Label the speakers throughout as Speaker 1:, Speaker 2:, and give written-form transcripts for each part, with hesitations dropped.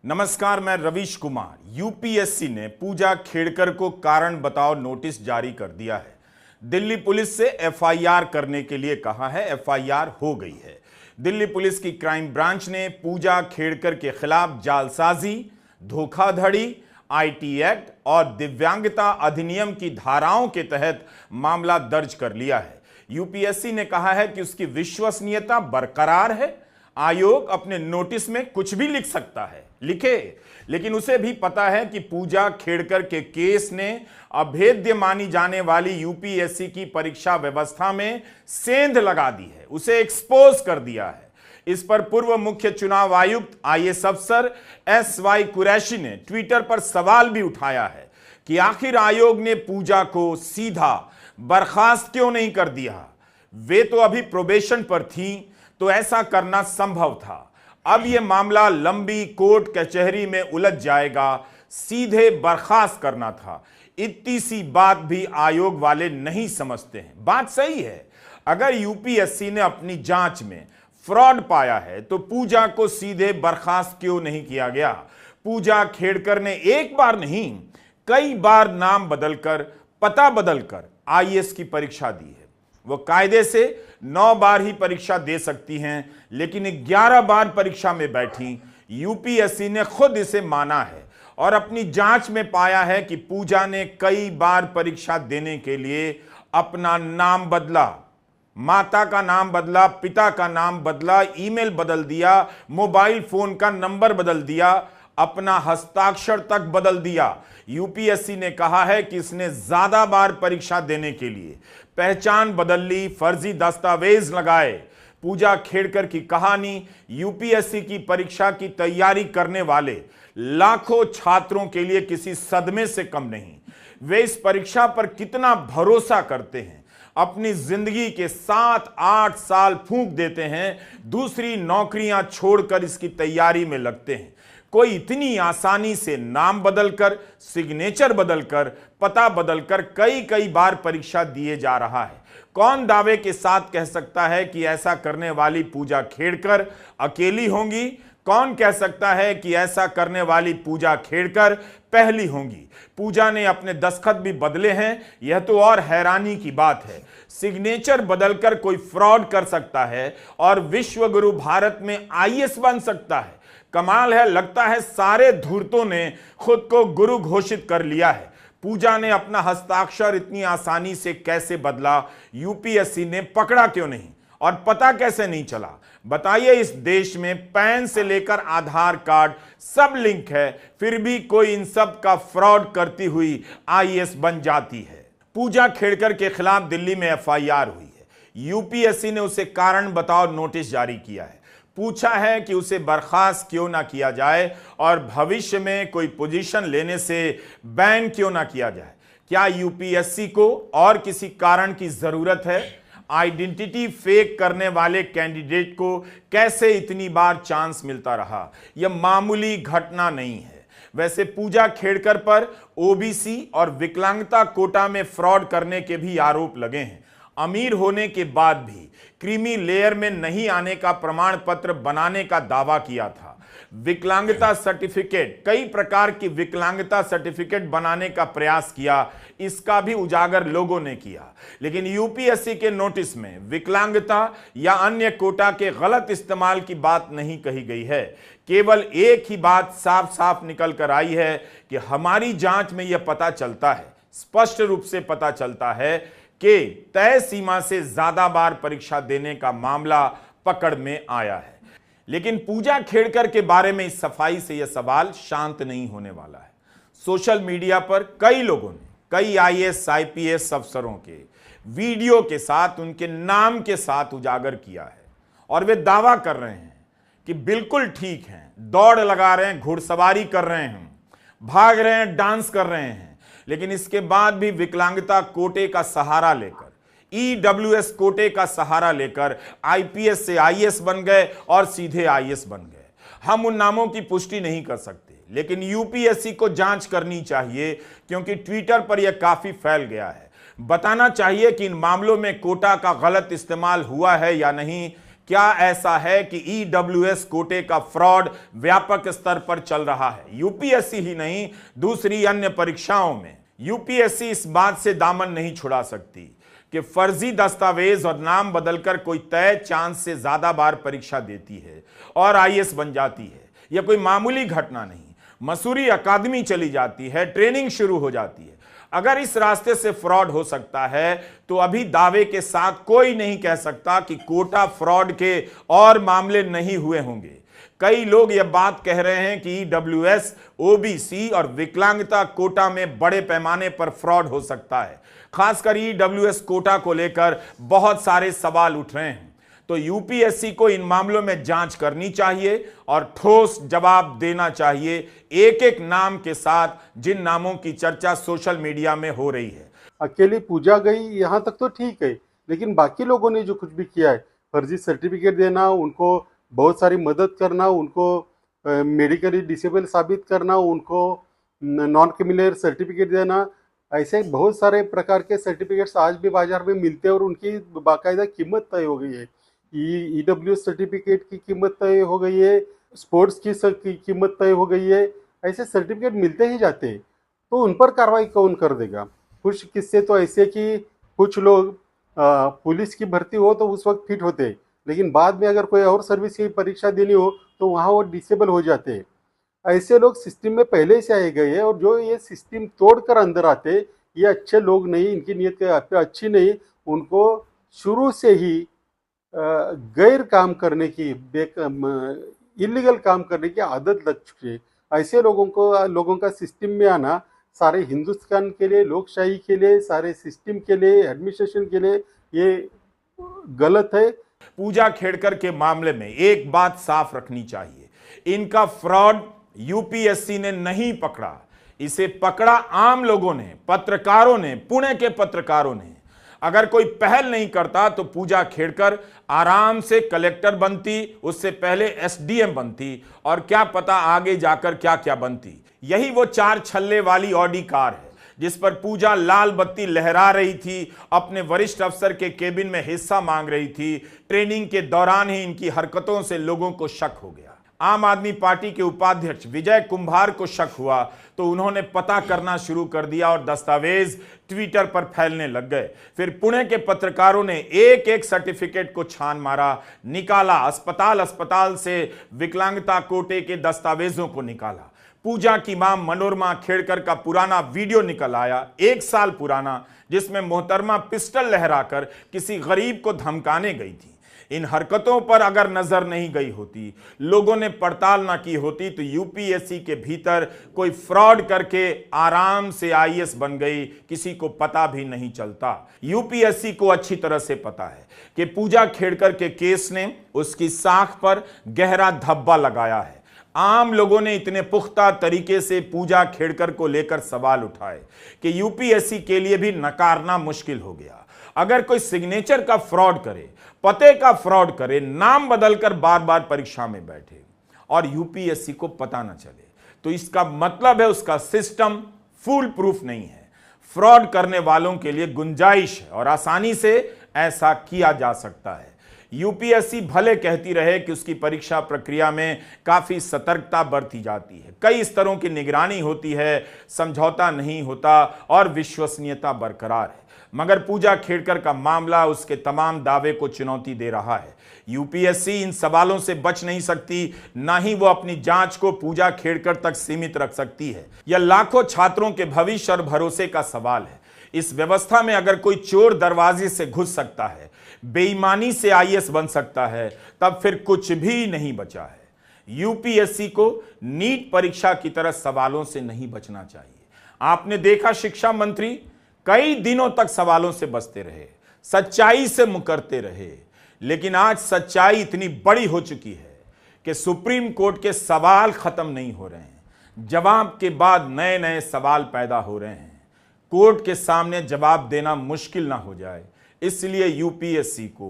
Speaker 1: नमस्कार, मैं रवीश कुमार। यूपीएससी ने पूजा खेड़कर को कारण बताओ नोटिस जारी कर दिया है। दिल्ली पुलिस से एफआईआर करने के लिए कहा है। एफआईआर हो गई है। दिल्ली पुलिस की क्राइम ब्रांच ने पूजा खेड़कर के खिलाफ जालसाजी, धोखाधड़ी, आईटी एक्ट और दिव्यांगता अधिनियम की धाराओं के तहत मामला दर्ज कर लिया है। यूपीएससी ने कहा है कि उसकी विश्वसनीयता बरकरार है। आयोग अपने नोटिस में कुछ भी लिख सकता है, लिखे, लेकिन उसे भी पता है कि पूजा खेड़कर के केस ने अभेद्य मानी जाने वाली यूपीएससी की परीक्षा व्यवस्था में सेंध लगा दी है, उसे एक्सपोज कर दिया है। इस पर पूर्व मुख्य चुनाव आयुक्त आईएएस अफसर एसवाई कुरैशी ने ट्विटर पर सवाल भी उठाया है कि आखिर आयोग ने पूजा को सीधा बर्खास्त क्यों नहीं कर दिया। वे तो अभी प्रोबेशन पर थीं, तो ऐसा करना संभव था। अब यह मामला लंबी कोर्ट कचहरी में उलझ जाएगा, सीधे बर्खास्त करना था। इतनी सी बात भी आयोग वाले नहीं समझते हैं। बात सही है, अगर यूपीएससी ने अपनी जांच में फ्रॉड पाया है तो पूजा को सीधे बर्खास्त क्यों नहीं किया गया। पूजा खेड़कर ने एक बार नहीं, कई बार नाम बदलकर, पता बदलकर आईएएस की परीक्षा दी है। वो कायदे से 9 बार ही परीक्षा दे सकती हैं, लेकिन 11 बार परीक्षा में बैठी। यूपीएससी ने खुद इसे माना है और अपनी जांच में पाया है कि पूजा ने कई बार परीक्षा देने के लिए अपना नाम बदला, माता का नाम बदला, पिता का नाम बदला, ईमेल बदल दिया, मोबाइल फोन का नंबर बदल दिया, अपना हस्ताक्षर तक बदल दिया। यूपीएससी ने कहा है कि इसने ज्यादा बार परीक्षा देने के लिए पहचान बदल ली, फर्जी दस्तावेज लगाए। पूजा खेड़कर की कहानी यूपीएससी की परीक्षा की तैयारी करने वाले लाखों छात्रों के लिए किसी सदमे से कम नहीं। वे इस परीक्षा पर कितना भरोसा करते हैं, अपनी जिंदगी के 7-8 साल फूंक देते हैं, दूसरी नौकरियां छोड़कर इसकी तैयारी में लगते हैं। कोई इतनी आसानी से नाम बदलकर, सिग्नेचर बदलकर, पता बदलकर कई बार परीक्षा दिए जा रहा है। कौन दावे के साथ कह सकता है कि ऐसा करने वाली पूजा खेड़कर अकेली होंगी? कौन कह सकता है कि ऐसा करने वाली पूजा खेड़कर पहली होंगी? पूजा ने अपने दस्तखत भी बदले हैं, यह तो और हैरानी की बात है। सिग्नेचर बदलकर कोई फ्रॉड कर सकता है और विश्वगुरु भारत में आईएएस बन सकता है। कमाल है, लगता है सारे धूर्तों ने खुद को गुरु घोषित कर लिया है। पूजा ने अपना हस्ताक्षर इतनी आसानी से कैसे बदला? यूपीएससी ने पकड़ा क्यों नहीं और पता कैसे नहीं चला? बताइए, इस देश में पैन से लेकर आधार कार्ड सब लिंक है, फिर भी कोई इन सब का फ्रॉड करती हुई आईएएस बन जाती है। पूजा खेड़कर के खिलाफ दिल्ली में एफआईआर हुई है। यूपीएससी ने उसे कारण बताओ नोटिस जारी किया है। पूछा है कि उसे बर्खास्त क्यों ना किया जाए और भविष्य में कोई पोजीशन लेने से बैन क्यों ना किया जाए। क्या यूपीएससी को और किसी कारण की जरूरत है? आइडेंटिटी फेक करने वाले कैंडिडेट को कैसे इतनी बार चांस मिलता रहा? यह मामूली घटना नहीं है। वैसे पूजा खेड़कर पर ओबीसी और विकलांगता कोटा में फ्रॉड करने के भी आरोप लगे हैं। अमीर होने के बाद भी क्रीमी लेयर में नहीं आने का प्रमाण पत्र बनाने का दावा किया था। विकलांगता सर्टिफिकेट, कई प्रकार की विकलांगता सर्टिफिकेट बनाने का प्रयास किया, इसका भी उजागर लोगों ने किया। लेकिन यूपीएससी के नोटिस में विकलांगता या अन्य कोटा के गलत इस्तेमाल की बात नहीं कही गई है। केवल एक ही बात साफ साफ निकल कर आई है कि हमारी जांच में यह पता चलता है, स्पष्ट रूप से पता चलता है कि तय सीमा से ज्यादा बार परीक्षा देने का मामला पकड़ में आया है। लेकिन पूजा खेड़कर के बारे में इस सफाई से यह सवाल शांत नहीं होने वाला है। सोशल मीडिया पर कई लोगों ने कई आईएएस आईपीएस अफसरों के वीडियो के साथ, उनके नाम के साथ उजागर किया है और वे दावा कर रहे हैं कि बिल्कुल ठीक हैं, दौड़ लगा रहे हैं, घुड़सवारी कर रहे हैं, भाग रहे हैं, डांस कर रहे हैं, लेकिन इसके बाद भी विकलांगता कोटे का सहारा लेकर, ईडब्ल्यूएस कोटे का सहारा लेकर आईपीएस से आईएएस बन गए और सीधे आईएएस बन गए। हम उन नामों की पुष्टि नहीं कर सकते, लेकिन यूपीएससी को जांच करनी चाहिए, क्योंकि ट्विटर पर यह काफी फैल गया है। बताना चाहिए कि इन मामलों में कोटा का गलत इस्तेमाल हुआ है या नहीं, क्या ऐसा है कि ईडब्ल्यूएस कोटे का फ्रॉड व्यापक स्तर पर चल रहा है? यूपीएससी ही नहीं, दूसरी अन्य परीक्षाओं में यूपीएससी इस बात से दामन नहीं छुड़ा सकती कि फर्जी दस्तावेज और नाम बदलकर कोई तय चांस से ज्यादा बार परीक्षा देती है और आईएएस बन जाती है। यह कोई मामूली घटना नहीं। मसूरी अकादमी चली जाती है, ट्रेनिंग शुरू हो जाती है। अगर इस रास्ते से फ्रॉड हो सकता है तो अभी दावे के साथ कोई नहीं कह सकता कि कोटा फ्रॉड के और मामले नहीं हुए होंगे। कई लोग यह बात कह रहे हैं कि ईडब्ल्यूएस, ओबीसी और विकलांगता कोटा में बड़े पैमाने पर फ्रॉड हो सकता है। खासकर ईडब्ल्यूएस कोटा को लेकर बहुत सारे सवाल उठ रहे हैं। तो यूपीएससी को इन मामलों में जांच करनी चाहिए और ठोस जवाब देना चाहिए, एक एक नाम के साथ, जिन नामों की चर्चा सोशल मीडिया में हो रही है।
Speaker 2: अकेली पूजा गई यहाँ तक तो ठीक है, लेकिन बाकी लोगों ने जो कुछ भी किया है, फर्जी सर्टिफिकेट देना, उनको बहुत सारी मदद करना, उनको मेडिकली डिसेबल साबित करना, उनको नॉन क्रिमिनल सर्टिफिकेट देना, ऐसे बहुत सारे प्रकार के सर्टिफिकेट्स आज भी बाजार में मिलते हैं और उनकी बाकायदा कीमत तय हो गई है। ईडब्ल्यूएस सर्टिफिकेट की कीमत तय हो गई है, स्पोर्ट्स की कीमत तय हो गई है। ऐसे सर्टिफिकेट मिलते ही जाते हैं, तो उन पर कार्रवाई कौन कर देगा? कुछ किस्से तो ऐसे कि कुछ लोग पुलिस की भर्ती हो तो उस वक्त फिट होते, लेकिन बाद में अगर कोई और सर्विस की परीक्षा देनी हो तो वहाँ वो डिसेबल हो जाते हैं। ऐसे लोग सिस्टम में पहले से आए गए हैं और जो ये सिस्टम तोड़कर अंदर आते, ये अच्छे लोग नहीं, इनकी नीयत अच्छी नहीं, उनको शुरू से ही गैर काम करने की, इलीगल काम करने की आदत लग चुकी है। ऐसे लोगों का सिस्टम में आना सारे हिंदुस्तान के लिए, लोकशाही के लिए, सारे सिस्टम के लिए, एडमिनिस्ट्रेशन के लिए ये गलत है।
Speaker 1: पूजा खेड़कर के मामले में एक बात साफ रखनी चाहिए, इनका फ्रॉड यूपीएससी ने नहीं पकड़ा, इसे पकड़ा आम लोगों ने, पत्रकारों ने, पुणे के पत्रकारों ने। अगर कोई पहल नहीं करता तो पूजा खेड़कर आराम से कलेक्टर बनती, उससे पहले एसडीएम बनती और क्या पता आगे जाकर क्या क्या बनती। यही वो 4 छल्ले वाली ऑडी कार है जिस पर पूजा लाल बत्ती लहरा रही थी, अपने वरिष्ठ अफसर के केबिन में हिस्सा मांग रही थी। ट्रेनिंग के दौरान ही इनकी हरकतों से लोगों को शक हो गया। आम आदमी पार्टी के उपाध्यक्ष विजय कुंभार को शक हुआ तो उन्होंने पता करना शुरू कर दिया और दस्तावेज ट्विटर पर फैलने लग गए। फिर पुणे के पत्रकारों ने एक एक सर्टिफिकेट को छान मारा, निकाला, अस्पताल से विकलांगता कोटे के दस्तावेजों को निकाला। पूजा की मां मनोरमा खेड़कर का पुराना वीडियो निकल आया, 1 साल पुराना, जिसमें मोहतरमा पिस्टल लहराकर किसी गरीब को धमकाने गई थी। इन हरकतों पर अगर नजर नहीं गई होती, लोगों ने पड़ताल ना की होती, तो यूपीएससी के भीतर कोई फ्रॉड करके आराम से आईएएस बन गई, किसी को पता भी नहीं चलता। यूपीएससी को अच्छी तरह से पता है कि पूजा खेड़कर के केस ने उसकी साख पर गहरा धब्बा लगाया है। आम लोगों ने इतने पुख्ता तरीके से पूजा खेड़कर को लेकर सवाल उठाए कि यूपीएससी के लिए भी नकारना मुश्किल हो गया। अगर कोई सिग्नेचर का फ्रॉड करे, पते का फ्रॉड करे, नाम बदलकर बार बार परीक्षा में बैठे और यूपीएससी को पता न चले, तो इसका मतलब है उसका सिस्टम फुल प्रूफ नहीं है। फ्रॉड करने वालों के लिए गुंजाइश है और आसानी से ऐसा किया जा सकता है। यूपीएससी भले कहती रहे कि उसकी परीक्षा प्रक्रिया में काफी सतर्कता बरती जाती है, कई स्तरों की निगरानी होती है, समझौता नहीं होता और विश्वसनीयता बरकरार है, मगर पूजा खेड़कर का मामला उसके तमाम दावे को चुनौती दे रहा है। यूपीएससी इन सवालों से बच नहीं सकती, ना ही वो अपनी जांच को पूजा खेड़कर तक सीमित रख सकती है। यह लाखों छात्रों के भविष्य और भरोसे का सवाल है। इस व्यवस्था में अगर कोई चोर दरवाजे से घुस सकता है, बेईमानी से आईएएस बन सकता है, तब फिर कुछ भी नहीं बचा है। यूपीएससी को नीट परीक्षा की तरह सवालों से नहीं बचना चाहिए। आपने देखा शिक्षा मंत्री कई दिनों तक सवालों से बचते रहे, सच्चाई से मुकरते रहे, लेकिन आज सच्चाई इतनी बड़ी हो चुकी है कि सुप्रीम कोर्ट के सवाल खत्म नहीं हो रहे हैं, जवाब के बाद नए नए सवाल पैदा हो रहे हैं। कोर्ट के सामने जवाब देना मुश्किल ना हो जाए, इसलिए यूपीएससी को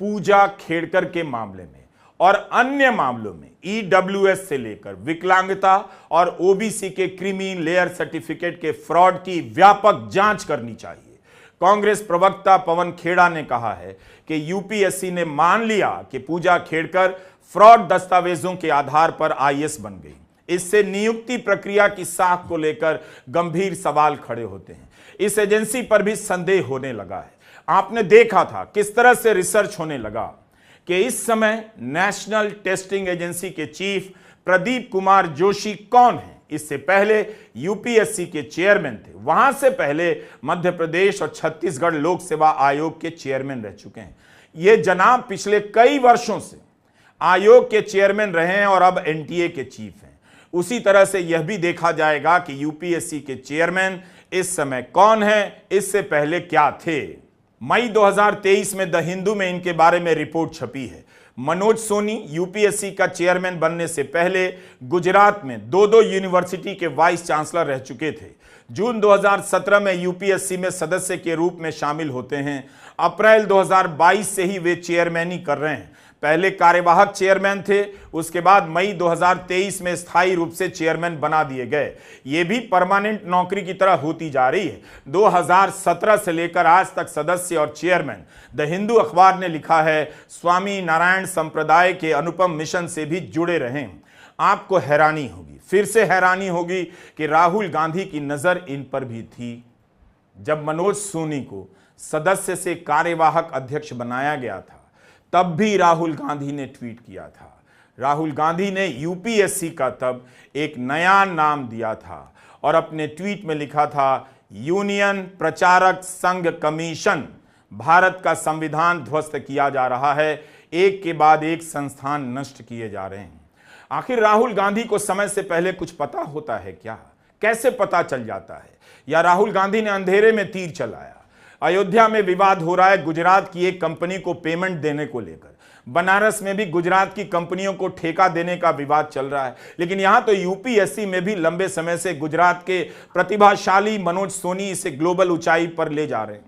Speaker 1: पूजा खेड़कर के मामले में और अन्य मामलों में ईडब्ल्यूएस से लेकर विकलांगता और ओबीसी के क्रीमी लेयर सर्टिफिकेट के फ्रॉड की व्यापक जांच करनी चाहिए। कांग्रेस प्रवक्ता पवन खेड़ा ने कहा है कि यूपीएससी ने मान लिया कि पूजा खेड़कर फ्रॉड दस्तावेजों के आधार पर आईएएस बन गई। इससे नियुक्ति प्रक्रिया की साख को लेकर गंभीर सवाल खड़े होते हैं। इस एजेंसी पर भी संदेह होने लगा है। आपने देखा था किस तरह से रिसर्च होने लगा कि इस समय नेशनल टेस्टिंग एजेंसी के चीफ प्रदीप कुमार जोशी कौन है। इससे पहले यूपीएससी के चेयरमैन थे, वहां से पहले मध्य प्रदेश और छत्तीसगढ़ लोक सेवा आयोग के चेयरमैन रह चुके हैं। ये जनाब पिछले कई वर्षों से आयोग के चेयरमैन रहे हैं और अब एनटीए के चीफ हैं। उसी तरह से यह भी देखा जाएगा कि यूपीएससी के चेयरमैन इस समय कौन है, इससे पहले क्या थे। मई 2023 में द हिंदू में इनके बारे में रिपोर्ट छपी है। मनोज सोनी यूपीएससी का चेयरमैन बनने से पहले गुजरात में दो यूनिवर्सिटी के वाइस चांसलर रह चुके थे। जून 2017 में यूपीएससी में सदस्य के रूप में शामिल होते हैं। अप्रैल 2022 से ही वे चेयरमैनी कर रहे हैं। पहले कार्यवाहक चेयरमैन थे, उसके बाद मई 2023 में स्थायी रूप से चेयरमैन बना दिए गए। ये भी परमानेंट नौकरी की तरह होती जा रही है। 2017 से लेकर आज तक सदस्य और चेयरमैन। द हिंदू अखबार ने लिखा है, स्वामी नारायण संप्रदाय के अनुपम मिशन से भी जुड़े रहें। आपको हैरानी होगी, फिर से हैरानी होगी कि राहुल गांधी की नजर इन पर भी थी। जब मनोज सोनी को सदस्य से कार्यवाहक अध्यक्ष बनाया गया था, तब भी राहुल गांधी ने ट्वीट किया था। राहुल गांधी ने यूपीएससी का तब एक नया नाम दिया था और अपने ट्वीट में लिखा था, यूनियन प्रचारक संघ कमीशन। भारत का संविधान ध्वस्त किया जा रहा है, एक के बाद एक संस्थान नष्ट किए जा रहे हैं। आखिर राहुल गांधी को समय से पहले कुछ पता होता है क्या? कैसे पता चल जाता है? या राहुल गांधी ने अंधेरे में तीर चलाया? अयोध्या में विवाद हो रहा है गुजरात की एक कंपनी को पेमेंट देने को लेकर। बनारस में भी गुजरात की कंपनियों को ठेका देने का विवाद चल रहा है। लेकिन यहां तो यूपीएससी में भी लंबे समय से गुजरात के प्रतिभाशाली मनोज सोनी इसे ग्लोबल ऊंचाई पर ले जा रहे हैं।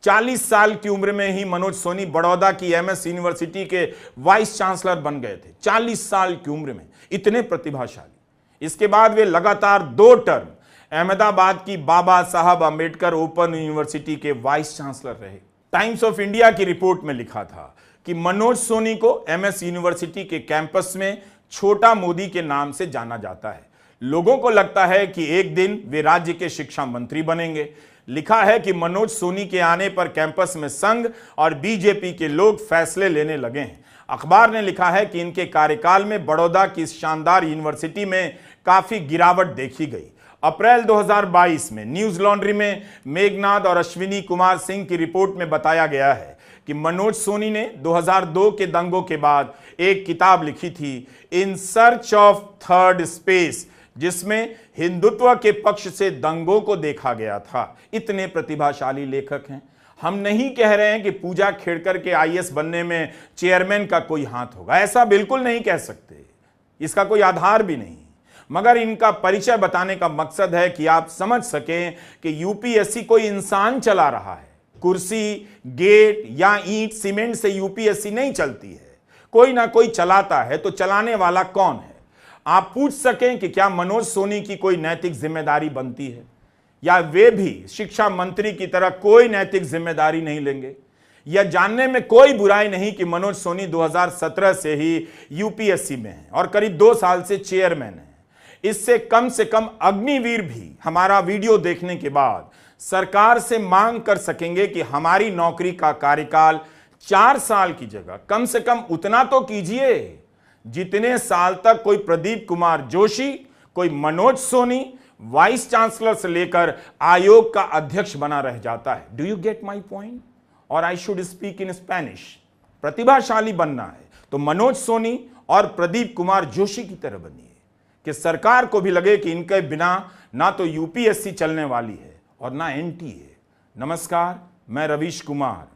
Speaker 1: 40 साल की उम्र में ही मनोज सोनी बड़ौदा की एमएस यूनिवर्सिटी के वाइस चांसलर बन गए थे। 40 साल की उम्र में इतने प्रतिभाशाली। इसके बाद वे लगातार 2 टर्म अहमदाबाद की बाबा साहब अंबेडकर ओपन यूनिवर्सिटी के वाइस चांसलर रहे। टाइम्स ऑफ इंडिया की रिपोर्ट में लिखा था कि मनोज सोनी को एमएस यूनिवर्सिटी के कैंपस में छोटा मोदी के नाम से जाना जाता है। लोगों को लगता है कि एक दिन वे राज्य के शिक्षा मंत्री बनेंगे। लिखा है कि मनोज सोनी के आने पर कैंपस में संघ और बीजेपी के लोग फैसले लेने लगे हैं। अखबार ने लिखा है कि इनके कार्यकाल में बड़ौदा की इस शानदार यूनिवर्सिटी में काफी गिरावट देखी गई। अप्रैल 2022 में न्यूज लॉन्ड्री में मेघनाथ और अश्विनी कुमार सिंह की रिपोर्ट में बताया गया है कि मनोज सोनी ने 2002 के दंगों के बाद एक किताब लिखी थी, in search of third space, जिसमें हिंदुत्व के पक्ष से दंगों को देखा गया था। इतने प्रतिभाशाली लेखक हैं। हम नहीं कह रहे हैं कि पूजा खेड़कर के आईएएस बनने में चेयरमैन का कोई हाथ होगा, ऐसा बिल्कुल नहीं कह सकते, इसका कोई आधार भी नहीं। मगर इनका परिचय बताने का मकसद है कि आप समझ सकें कि यूपीएससी कोई इंसान चला रहा है। कुर्सी, गेट या ईंट सीमेंट से यूपीएससी नहीं चलती है, कोई ना कोई चलाता है। तो चलाने वाला कौन है? आप पूछ सकें कि क्या मनोज सोनी की कोई नैतिक जिम्मेदारी बनती है, या वे भी शिक्षा मंत्री की तरह कोई नैतिक जिम्मेदारी नहीं लेंगे? यह जानने में कोई बुराई नहीं कि मनोज सोनी 2017 से ही यूपीएससी में है और करीब 2 साल से चेयरमैन है। इससे कम अग्निवीर भी हमारा वीडियो देखने के बाद सरकार से मांग कर सकेंगे कि हमारी नौकरी का कार्यकाल 4 साल की जगह कम से कम उतना तो कीजिए जितने साल तक कोई प्रदीप कुमार जोशी, कोई मनोज सोनी वाइस चांसलर से लेकर आयोग का अध्यक्ष बना रह जाता है। Do you get my point? और I should speak in Spanish. प्रतिभाशाली बनना है तो मनोज सोनी और प्रदीप कुमार जोशी की तरह बनिए कि सरकार को भी लगे कि इनके बिना ना तो यूपीएससी चलने वाली है और ना एनटीए। नमस्कार, मैं रवीश कुमार।